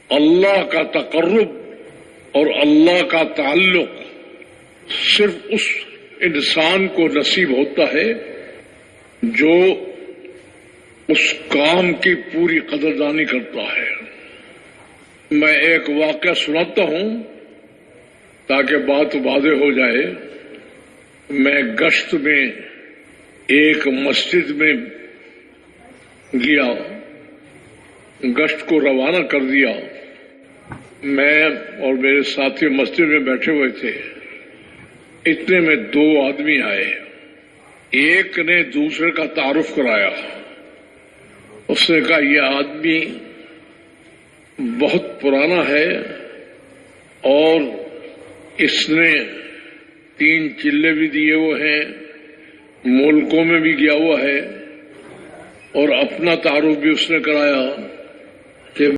اللہ کا تقرب اور اللہ کا تعلق صرف اس انسان کو نصیب ہوتا ہے جو اس کام کی پوری قدردانی کرتا ہے۔ میں ایک واقعہ سناتا ہوں تاکہ بات واضح ہو جائے۔ میں گشت میں ایک مسجد میں گیا، گشت کو روانہ کر دیا۔ میں اور میرے ساتھی مسجد میں بیٹھے ہوئے تھے، اتنے میں دو آدمی آئے۔ ایک نے دوسرے کا تعارف کرایا۔ اس نے کہا یہ آدمی بہت پرانا ہے اور اس نے 3 چلے بھی دیے ہوئے ہیں، ملکوں میں بھی گیا ہوا ہے، اور اپنا تعارف بھی اس نے کرایا۔